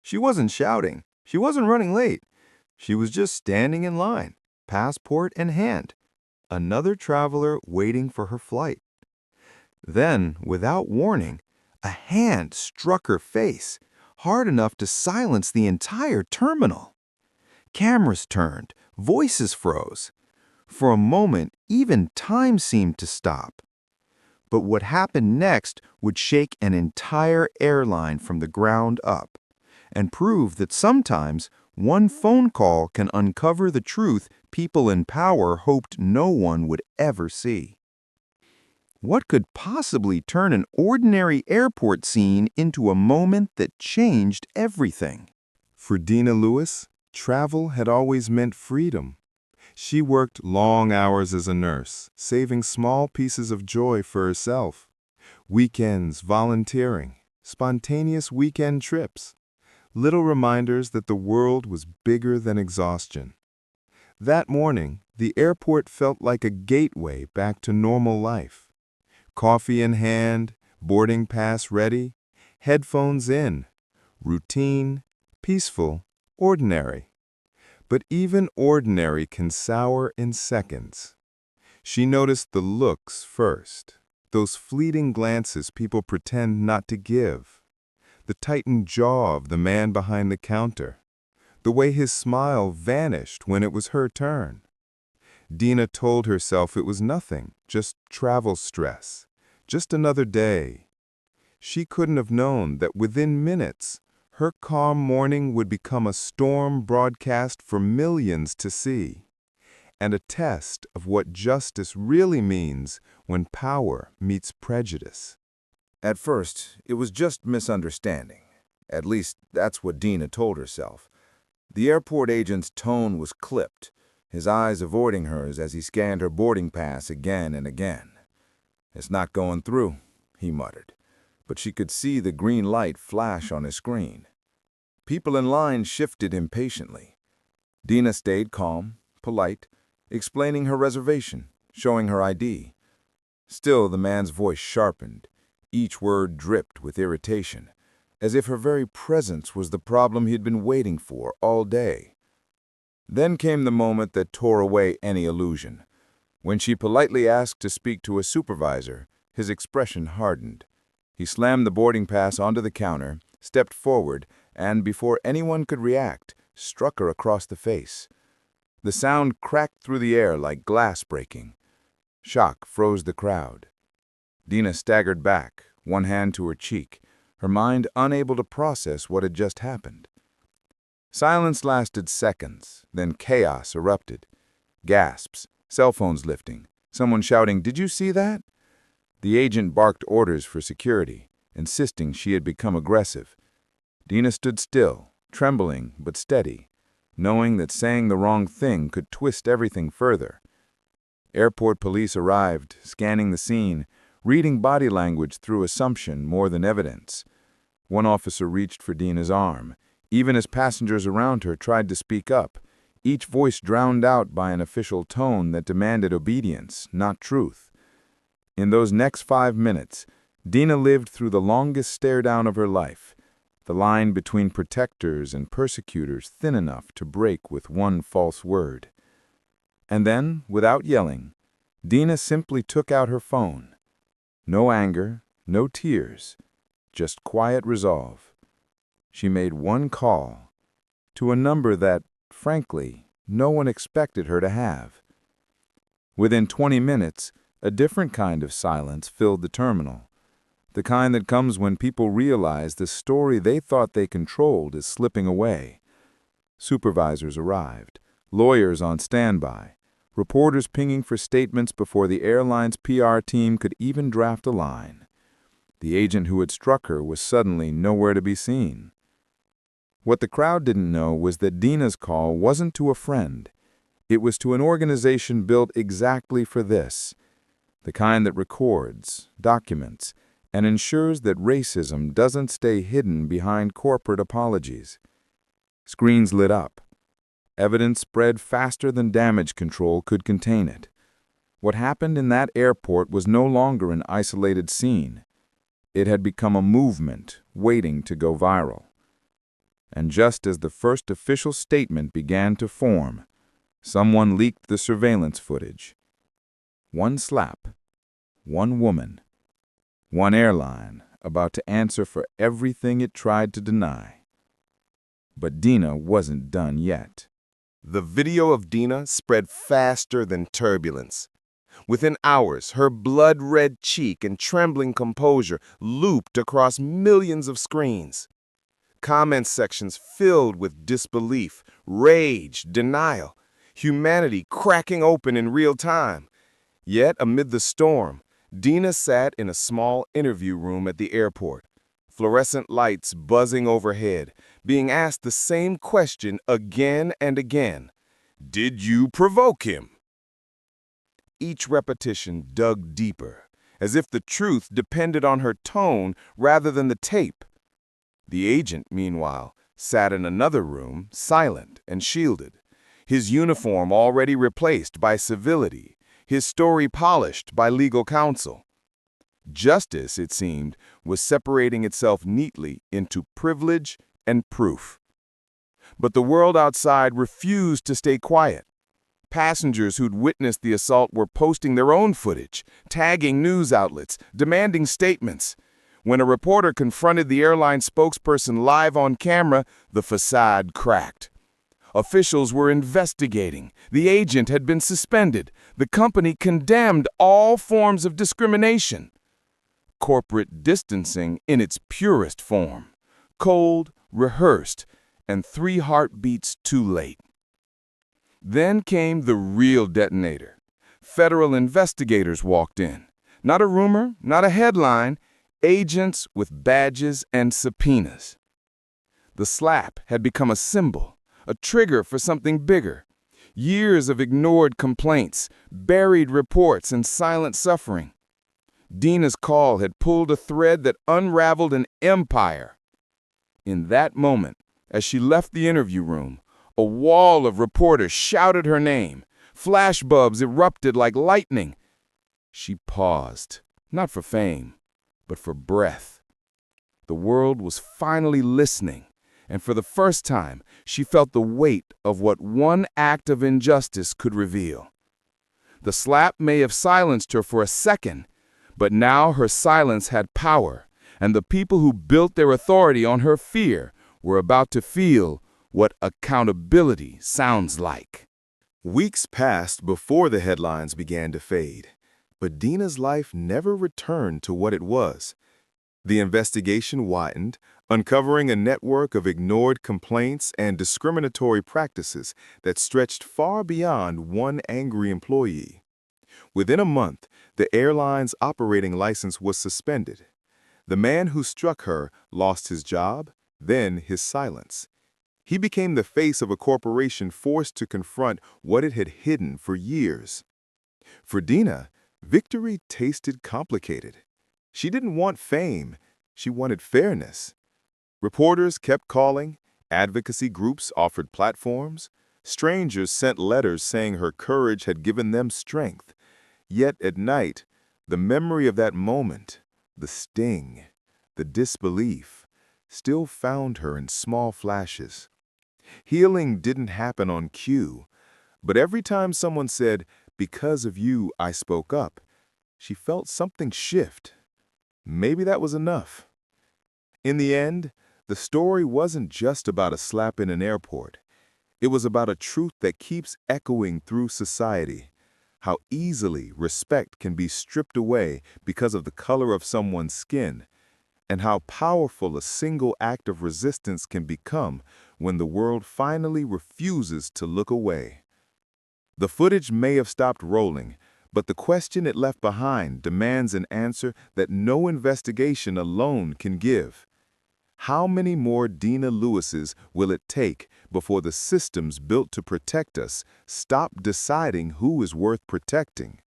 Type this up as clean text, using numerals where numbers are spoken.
She wasn't shouting. She wasn't running late. She was just standing in line, passport in hand. Another traveler waiting for her flight. Then, without warning, a hand struck her face, hard enough to silence the entire terminal. Cameras turned, voices froze. For a moment, even time seemed to stop. But what happened next would shake an entire airline from the ground up and prove that sometimes one phone call can uncover the truth people in power hoped no one would ever see. What could possibly turn an ordinary airport scene into a moment that changed everything? For Dina Lewis, travel had always meant freedom. She worked long hours as a nurse, saving small pieces of joy for herself. Weekends volunteering, spontaneous weekend trips. Little reminders that the world was bigger than exhaustion. That morning, the airport felt like a gateway back to normal life. Coffee in hand, boarding pass ready, headphones in. Routine, peaceful, ordinary. But even ordinary can sour in seconds. She noticed the looks first, those fleeting glances people pretend not to give. The tightened jaw of the man behind the counter. The way his smile vanished when it was her turn. Dina told herself it was nothing, just travel stress, just another day. She couldn't have known that within minutes, her calm morning would become a storm broadcast for millions to see, and a test of what justice really means when power meets prejudice. At first, it was just misunderstanding. At least, that's what Dina told herself. The airport agent's tone was clipped, his eyes avoiding hers as he scanned her boarding pass again and again. "It's not going through," he muttered, but she could see the green light flash on his screen. People in line shifted impatiently. Dina stayed calm, polite, explaining her reservation, showing her ID. Still, the man's voice sharpened. Each word dripped with irritation, as if her very presence was the problem he'd been waiting for all day. Then came the moment that tore away any illusion. When she politely asked to speak to a supervisor, his expression hardened. He slammed the boarding pass onto the counter, stepped forward, and before anyone could react, struck her across the face. The sound cracked through the air like glass breaking. Shock froze the crowd. Dina staggered back, one hand to her cheek, her mind unable to process what had just happened. Silence lasted seconds, then chaos erupted. Gasps, cell phones lifting, someone shouting, "Did you see that?" The agent barked orders for security, insisting she had become aggressive. Dina stood still, trembling but steady, knowing that saying the wrong thing could twist everything further. Airport police arrived, scanning the scene, reading body language through assumption more than evidence. One officer reached for Dina's arm, even as passengers around her tried to speak up, each voice drowned out by an official tone that demanded obedience, not truth. In those next 5 minutes, Dina lived through the longest stare-down of her life, the line between protectors and persecutors thin enough to break with one false word. And then, without yelling, Dina simply took out her phone. No anger, no tears, just quiet resolve. She made one call, to a number that, frankly, no one expected her to have. Within 20 minutes, a different kind of silence filled the terminal, the kind that comes when people realize the story they thought they controlled is slipping away. Supervisors arrived, lawyers on standby, reporters pinging for statements before the airline's PR team could even draft a line. The agent who had struck her was suddenly nowhere to be seen. What the crowd didn't know was that Dina's call wasn't to a friend. It was to an organization built exactly for this, the kind that records, documents, and ensures that racism doesn't stay hidden behind corporate apologies. Screens lit up. Evidence spread faster than damage control could contain it. What happened in that airport was no longer an isolated scene. It had become a movement waiting to go viral. And just as the first official statement began to form, someone leaked the surveillance footage. One slap, one woman, one airline about to answer for everything it tried to deny. But Dina wasn't done yet. The video of Dina spread faster than turbulence. Within hours, her blood-red cheek and trembling composure looped across millions of screens. Comment sections filled with disbelief, rage, denial, humanity cracking open in real time. Yet, amid the storm, Dina sat in a small interview room at the airport, fluorescent lights buzzing overhead, being asked the same question again and again. Did you provoke him? Each repetition dug deeper, as if the truth depended on her tone rather than the tape. The agent, meanwhile, sat in another room, silent and shielded, his uniform already replaced by civility, his story polished by legal counsel. Justice, it seemed, was separating itself neatly into privilege and proof. But the world outside refused to stay quiet. Passengers who'd witnessed the assault were posting their own footage, tagging news outlets, demanding statements. When a reporter confronted the airline spokesperson live on camera, the facade cracked. Officials were investigating. The agent had been suspended. The company condemned all forms of discrimination. Corporate distancing in its purest form. Cold, rehearsed, and 3 heartbeats too late. Then came the real detonator. Federal investigators walked in. Not a rumor, not a headline, agents with badges and subpoenas. The slap had become a symbol, a trigger for something bigger. Years of ignored complaints, buried reports, and silent suffering. Dina's call had pulled a thread that unraveled an empire. In that moment, as she left the interview room, a wall of reporters shouted her name. Flashbulbs erupted like lightning. She paused, not for fame, but for breath. The world was finally listening, and for the first time, she felt the weight of what one act of injustice could reveal. The slap may have silenced her for a second, but now her silence had power, and the people who built their authority on her fear were about to feel what accountability sounds like. Weeks passed before the headlines began to fade, but Dina's life never returned to what it was. The investigation widened, uncovering a network of ignored complaints and discriminatory practices that stretched far beyond one angry employee. Within a month, the airline's operating license was suspended. The man who struck her lost his job, then his silence. He became the face of a corporation forced to confront what it had hidden for years. For Dina, victory tasted complicated. She didn't want fame, she wanted fairness. Reporters kept calling, advocacy groups offered platforms, strangers sent letters saying her courage had given them strength. Yet at night, the memory of that moment, the sting, the disbelief, still found her in small flashes. Healing didn't happen on cue, but every time someone said, "Because of you, I spoke up," she felt something shift. Maybe that was enough. In the end, the story wasn't just about a slap in an airport. It was about a truth that keeps echoing through society. How easily respect can be stripped away because of the color of someone's skin, and how powerful a single act of resistance can become when the world finally refuses to look away. The footage may have stopped rolling, but the question it left behind demands an answer that no investigation alone can give. How many more Dina Lewises will it take before the systems built to protect us stop deciding who is worth protecting?